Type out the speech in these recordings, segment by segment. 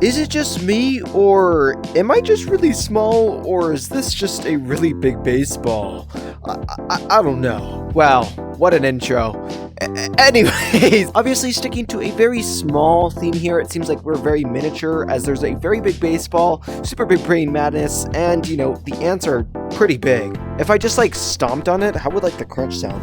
Is it just me, or am I just really small, or is this just a really big baseball? I don't know. Wow, what an intro. Anyways, obviously sticking to a very small theme here, it seems like we're very miniature, as there's a very big baseball, super big praying madness, and, you know, the ants are pretty big. If I just, like, stomped on it, how would, like, the crunch sound?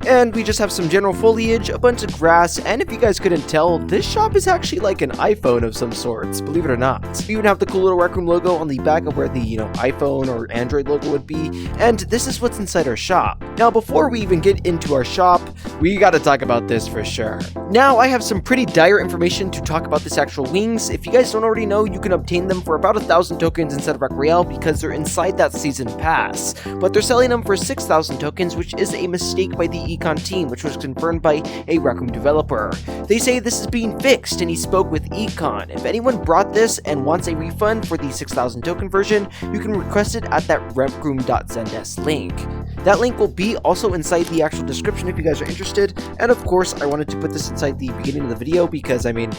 And we just have some general foliage, a bunch of grass, and if you guys couldn't tell, this shop is actually like an iPhone of some sorts, believe it or not. We even have the cool little RecRoom logo on the back of where the, you know, iPhone or Android logo would be, and this is what's inside our shop. Now, before we even get into our shop, we gotta talk about this for sure. Now, I have some pretty dire information to talk about this actual wings. If you guys don't already know, you can obtain them for about 1,000 tokens instead of RecRoyale because they're inside that season pass, but they're selling them for 6,000 tokens, which is a mistake by the Econ team, which was confirmed by a RecRoom developer. They say this is being fixed, and he spoke with Econ. If anyone brought this and wants a refund for the 6,000 token version, you can request it at that RecRoom.zendesk link. That link will be also inside the actual description if you guys are interested, and of course I wanted to put this inside the beginning of the video because, I mean,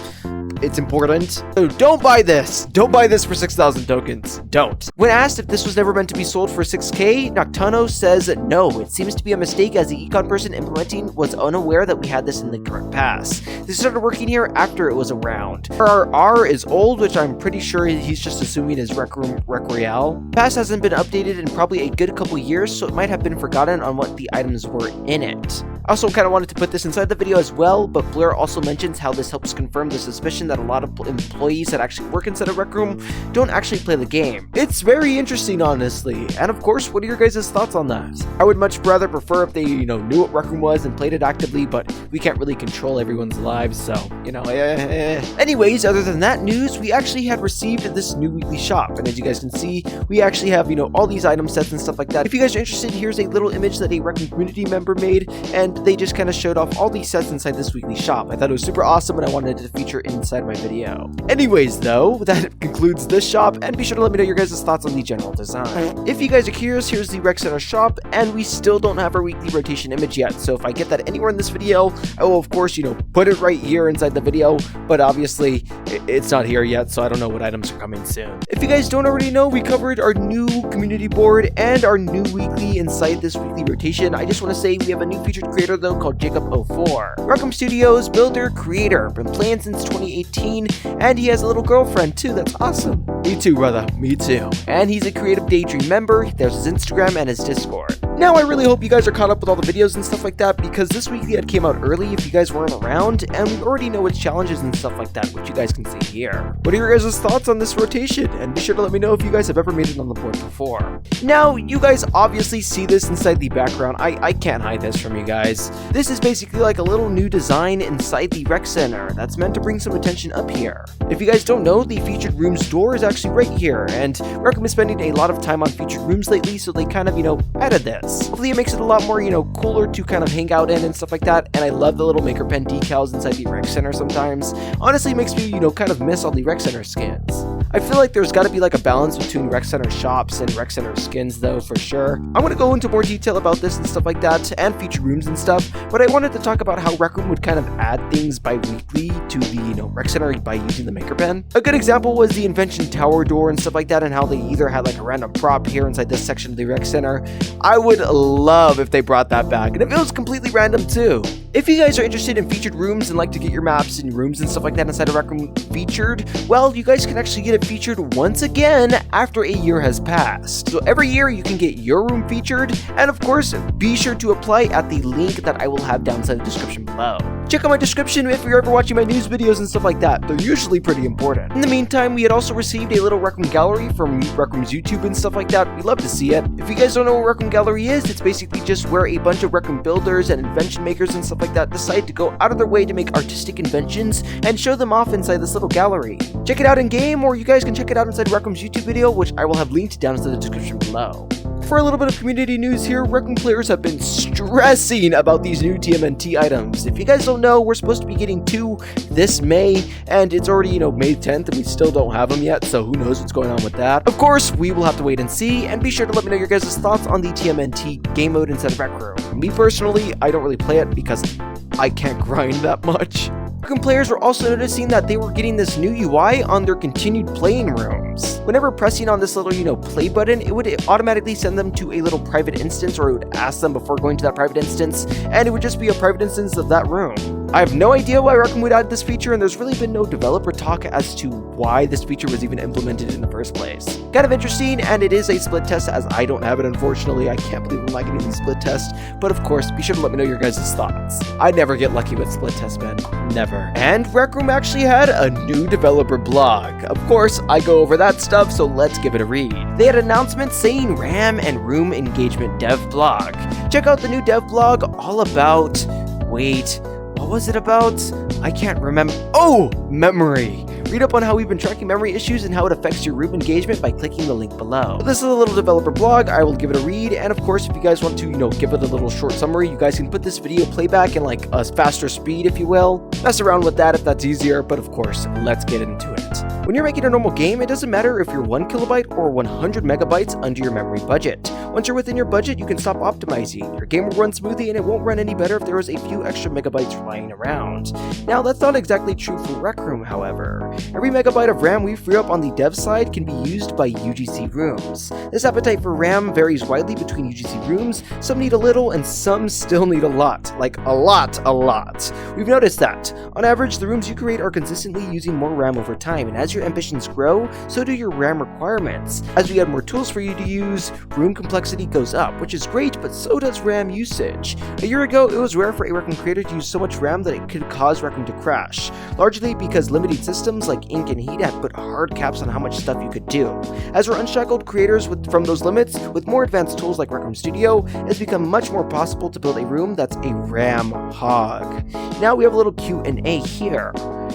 it's important. So don't buy this! Don't buy this for 6,000 tokens. Don't. When asked if this was never meant to be sold for 6k, Noctano says no, it seems to be a mistake as the Econ person implementing was unaware that we had this in the correct pass. They started working here after it was around. Our R is old, which I'm pretty sure he's just assuming is RecRoyale. Pass hasn't been updated in probably a good couple years, so it might have been forgotten on what the items were in it. I also kind of wanted to put this inside the video as well, but Blair also mentions how this helps confirm the suspicion that a lot of employees that actually work inside of RecRoom don't actually play the game. It's very interesting, honestly, and of course, what are your guys' thoughts on that? I would much rather prefer if they, you know, knew what RecRoom was and played it actively, but we can't really control everyone's lives, so, you know, Anyways, other than that news, we actually had received this new weekly shop, and as you guys can see, we actually have, you know, all these item sets and stuff like that. If you guys are interested, here's a little image that a RecRoom community member made, and they just kind of showed off all these sets inside this weekly shop. I thought it was super awesome, and I wanted to feature inside my video. Anyways, though, that concludes this shop, and be sure to let me know your guys' thoughts on the general design. If you guys are curious, here's the Rec Center shop, and we still don't have our weekly rotation image yet, so if I get that anywhere in this video, I will, of course, you know, put it right here inside the video, but obviously, it's not here yet, so I don't know what items are coming soon. If you guys don't already know, we covered our new community board and our new weekly inside this weekly rotation. I just want to say we have a new featured creator, though, called Jacob04. RecRoom Studios, builder, creator, been playing since 2018, and he has a little girlfriend too. That's awesome. Me too, brother. Me too. And he's a Creative Daydream member. There's his Instagram and his Discord. Now, I really hope you guys are caught up with all the videos and stuff like that, because this weekly ad came out early if you guys weren't around, and we already know its challenges and stuff like that, which you guys can see here. What are your guys' thoughts on this rotation? And be sure to let me know if you guys have ever made it on the board before. Now, you guys obviously see this inside the background. I can't hide this from you guys. This is basically like a little new design inside the Rec Center that's meant to bring some attention up here. If you guys don't know, the featured rooms door is actually right here, and RecRoom is spending a lot of time on featured rooms lately, so they kind of, you know, added this. Hopefully it makes it a lot more, you know, cooler to kind of hang out in and stuff like that, and I love the little maker pen decals inside the Rec Center sometimes. Honestly, it makes me, you know, kind of miss all the Rec Center skins. I feel like there's got to be like a balance between Rec Center shops and Rec Center skins, though, for sure. I'm going to go into more detail about this and stuff like that, and featured rooms and stuff, but I wanted to talk about how RecRoom would kind of add things bi-weekly to the, you know, Rec Center by using the maker pen. A good example was the Invention Tower door and stuff like that, and how they either had like a random prop here inside this section of the Rec Center. I would love if they brought that back, and if it was completely random too. If you guys are interested in featured rooms and like to get your maps and rooms and stuff like that inside of RecRoom featured, well, you guys can actually get it featured once again after a year has passed. So every year you can get your room featured, and of course, be sure to apply at the link that I will have down inside the description below. Check out my description if you're ever watching my news videos and stuff like that. They're usually pretty important. In the meantime, we had also received a little RecRoom gallery from RecRoom's YouTube and stuff like that. We love to see it. If you guys don't know what RecRoom gallery is, it's basically just where a bunch of RecRoom builders and invention makers and stuff like that decide to go out of their way to make artistic inventions and show them off inside this little gallery. Check it out in game, or you guys can check it out inside RecRoom's YouTube video, which I will have linked down in the description below. For a little bit of community news here, RecRoom players have been stressing about these new TMNT items. If you guys don't know, we're supposed to be getting 2 this May, and it's already, you know, May 10th, and we still don't have them yet, so who knows what's going on with that. Of course, we will have to wait and see, and be sure to let me know your guys' thoughts on the TMNT game mode inside of RecRoom. Me personally, I don't really play it because I can't grind that much. RecRoom players were also noticing that they were getting this new UI on their continued playing rooms. Whenever pressing on this little, play button, it would automatically send them to a little private instance, or it would ask them before going to that private instance, and it would just be a private instance of that room. I have no idea why RecRoom would add this feature, and there's really been no developer talk as to why this feature was even implemented in the first place. Kind of interesting, and it is a split test as I don't have it, unfortunately. I can't believe I'm not getting these split tests, but of course, be sure to let me know your guys' thoughts. I never get lucky with split tests, man. Never. And RecRoom actually had a new developer blog. Of course, I go over that stuff, so let's give it a read. They had announcements saying RAM and room engagement dev blog. Check out the new dev blog all about... Wait, what was it about? I can't remember. Oh, memory. Read up on how we've been tracking memory issues and how it affects your room engagement by clicking the link below. This is a little developer blog. I will give it a read, and of course, if you guys want to, give it a little short summary, you guys can put this video playback in like a faster speed, if you will. Mess around with that if that's easier, but of course, let's get into it. When you're making a normal game, it doesn't matter if you're 1 kilobyte or 100 megabytes under your memory budget. Once you're within your budget, you can stop optimizing. Your game will run smoothly, and it won't run any better if there is a few extra megabytes lying around. Now, that's not exactly true for RecRoom, however. Every megabyte of RAM we free up on the dev side can be used by UGC rooms. This appetite for RAM varies widely between UGC rooms. Some need a little, and some still need a lot. Like a lot. We've noticed that. On average, the rooms you create are consistently using more RAM over time, and as your ambitions grow, so do your RAM requirements. As we add more tools for you to use, room complexity goes up, which is great, but so does RAM usage. A year ago, it was rare for a RecRoom creator to use so much RAM that it could cause RecRoom to crash, largely because limited systems like Ink and Heat had put hard caps on how much stuff you could do. As we're unshackled creators from those limits, with more advanced tools like RecRoom Studio, it's become much more possible to build a room that's a RAM hog. Now we have a little Q&A here.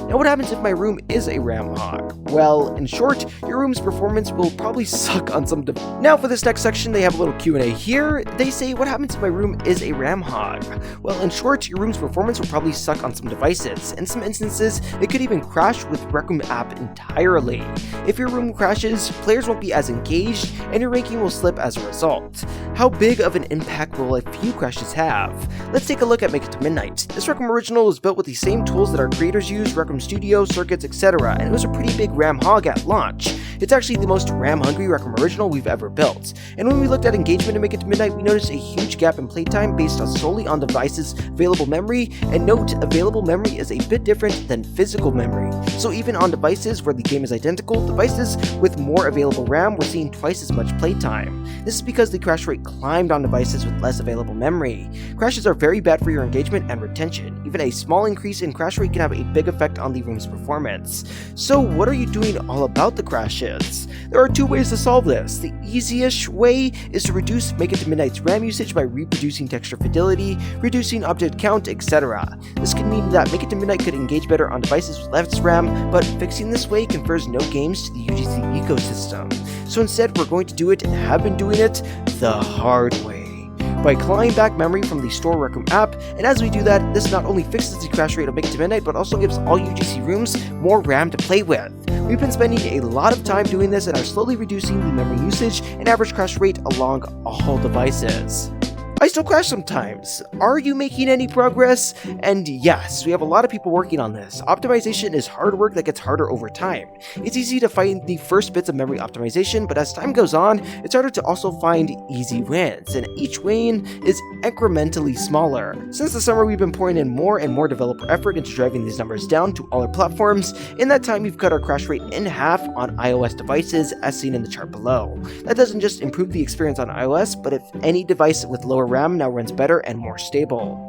Now what happens if my room is a RAM hog? Well, in short, your room's performance will probably suck on some Now for this next section, they have a little Q&A here. They say, what happens if my room is a RAM hog? Well, in short, your room's performance will probably suck on some devices. In some instances, it could even crash with RecRoom app entirely. If your room crashes, players won't be as engaged, and your ranking will slip as a result. How big of an impact will a few crashes have? Let's take a look at Make It to Midnight. This RecRoom original was built with the same tools that our creators use, RecRoom Studio, circuits, etc., and it was a pretty big RAM hog at launch. It's actually the most RAM-hungry RecRoom original we've ever built. And when we looked at engagement in Make It to Midnight, we noticed a huge gap in playtime based solely on devices' available memory, and note, available memory is a bit different than physical memory. So even on devices where the game is identical, devices with more available RAM were seeing twice as much playtime. This is because the crash rate climbed on devices with less available memory. Crashes are very bad for your engagement and retention. Even a small increase in crash rate can have a big effect on the room's performance. So what are you doing all about the crashes? There are two ways to solve this. The easiest way is to reduce Make It to Midnight's RAM usage by reproducing texture fidelity, reducing object count, etc. This could mean that Make It to Midnight could engage better on devices with less RAM, but fixing this way confers no games to the UGC ecosystem. So instead, we're going to do it, and have been doing it, the hard way, by clawing back memory from the Store RecRoom app, and as we do that, this not only fixes the crash rate of Make It to Midnight, but also gives all UGC rooms more RAM to play with. We've been spending a lot of time doing this and are slowly reducing the memory usage and average crash rate along all devices. I still crash sometimes. Are you making any progress? And yes, we have a lot of people working on this. Optimization is hard work that gets harder over time. It's easy to find the first bits of memory optimization, but as time goes on, it's harder to also find easy wins, and each win is incrementally smaller. Since the summer, we've been pouring in more and more developer effort into driving these numbers down to all our platforms. In that time, we've cut our crash rate in half on iOS devices, as seen in the chart below. That doesn't just improve the experience on iOS, but if any device with lower RAM now runs better and more stable.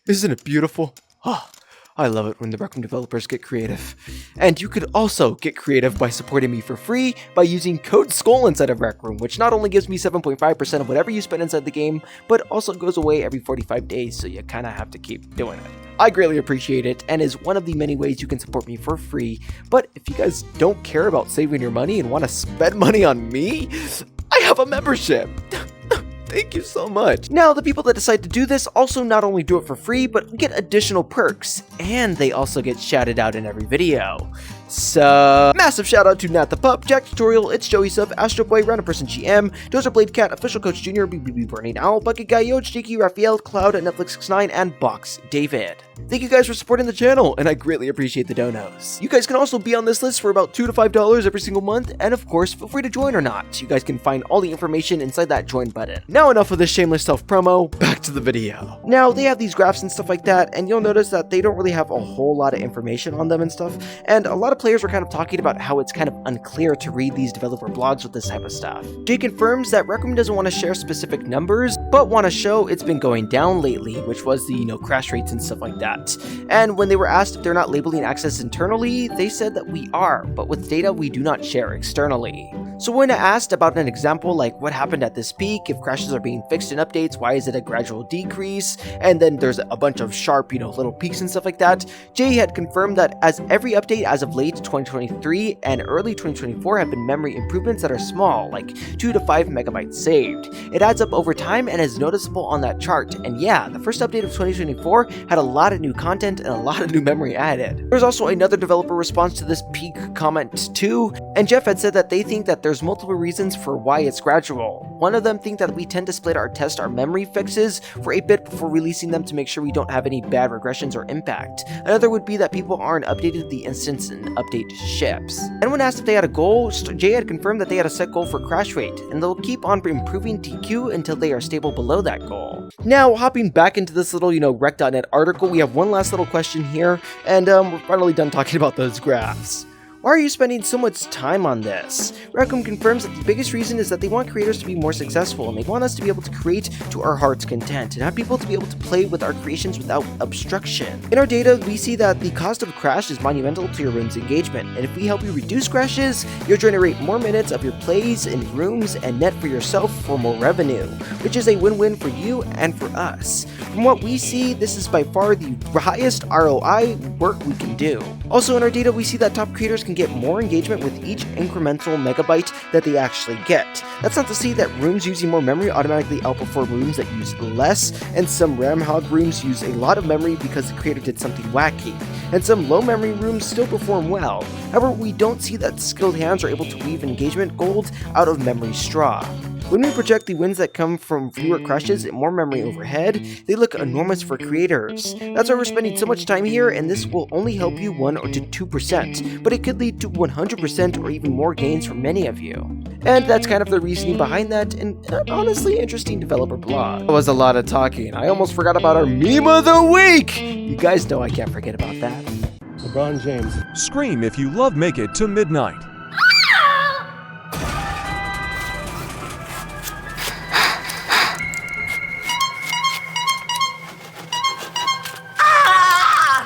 Isn't it beautiful? I love it when the RecRoom developers get creative. And you could also get creative by supporting me for free by using code SKULL inside of RecRoom, which not only gives me 7.5% of whatever you spend inside the game, but also goes away every 45 days, so you kinda have to keep doing it. I greatly appreciate it, and is one of the many ways you can support me for free. But if you guys don't care about saving your money and want to spend money on me, I have a membership. Thank you so much. Now, the people that decide to do this also not only do it for free, but get additional perks, and they also get shouted out in every video. What's up? Massive shout out to Nat the Pup, Jack Tutorial, It's Joey Sub, Astro Boy, Random Person GM, Dozer Blade Cat, Official Coach Junior, BBB Burning Owl, Bucket Guy, Yoj, Jakey, Raphael, Cloud, Netflix 69, and Box David. Thank you guys for supporting the channel, and I greatly appreciate the donos. You guys can also be on this list for about $2 to $5 every single month, and of course, feel free to join or not. You guys can find all the information inside that join button. Now enough of this Shameless Self promo, back to the video. Now, they have these graphs and stuff like that, and you'll notice that they don't really have a whole lot of information on them and stuff, and a lot of players were kind of talking about how it's kind of unclear to read these developer blogs with this type of stuff. Jay confirms that RecRoom doesn't want to share specific numbers, but want to show it's been going down lately, which was the, crash rates and stuff like that. And when they were asked if they're not labeling access internally, they said that we are, but with data we do not share externally. So when asked about an example like what happened at this peak, if crashes are being fixed in updates, why is it a gradual decrease, and then there's a bunch of sharp, little peaks and stuff like that, Jay had confirmed that as every update as of late 2023 and early 2024 have been memory improvements that are small, like 2 to 5 megabytes saved. It adds up over time and is noticeable on that chart, and yeah, the first update of 2024 had a lot of new content and a lot of new memory added. There's also another developer response to this peak comment too, and Jeff had said that they think that there's multiple reasons for why it's gradual. One of them think that we tend to split our memory fixes for a bit before releasing them to make sure we don't have any bad regressions or impact. Another would be that people aren't updated the instance and update ships. And when asked if they had a goal, Jay had confirmed that they had a set goal for crash rate, and they'll keep on improving TQ until they are stable below that goal. Now, hopping back into this little, rec.net article, we have one last little question here, and we're finally done talking about those graphs. Why are you spending so much time on this? RecRoom confirms that the biggest reason is that they want creators to be more successful, and they want us to be able to create to our heart's content, and have people to be able to play with our creations without obstruction. In our data, we see that the cost of a crash is monumental to your room's engagement, and if we help you reduce crashes, you'll generate more minutes of your plays in rooms and net for yourself for more revenue, which is a win-win for you and for us. From what we see, this is by far the highest ROI work we can do. Also in our data, we see that top creators can get more engagement with each incremental megabyte that they actually get. That's not to say that rooms using more memory automatically outperform rooms that use less, and some RAM hog rooms use a lot of memory because the creator did something wacky, and some low memory rooms still perform well. However, we don't see that skilled hands are able to weave engagement gold out of memory straw. When we project the wins that come from fewer crashes and more memory overhead, they look enormous for creators. That's why we're spending so much time here, and this will only help you 1 or 2%, but it could lead to 100% or even more gains for many of you. And that's kind of the reasoning behind that, and honestly interesting developer blog. That was a lot of talking. I almost forgot about our meme of the week! You guys know I can't forget about that. LeBron James. Scream if you love Make It to Midnight.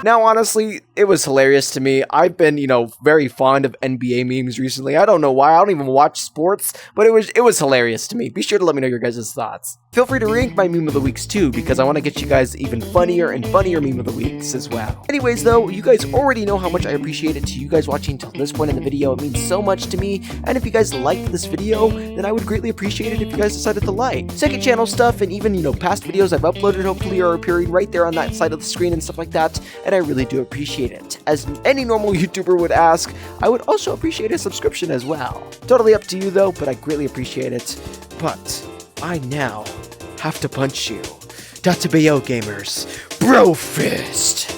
Now, honestly, it was hilarious to me. I've been, very fond of NBA memes recently. I don't know why. I don't even watch sports, but it was hilarious to me. Be sure to let me know your guys' thoughts. Feel free to rank my meme of the weeks too, because I want to get you guys even funnier and funnier meme of the weeks as well. Anyways, though, you guys already know how much I appreciate it to you guys watching till this point in the video. It means so much to me, and if you guys liked this video, then I would greatly appreciate it if you guys decided to like. Second channel stuff and even, past videos I've uploaded hopefully are appearing right there on that side of the screen and stuff like that, and I really do appreciate it. As any normal YouTuber would ask, I would also appreciate a subscription as well. Totally up to you though, but I greatly appreciate it. But I now have to punch you. BABEY gamers, bro fist!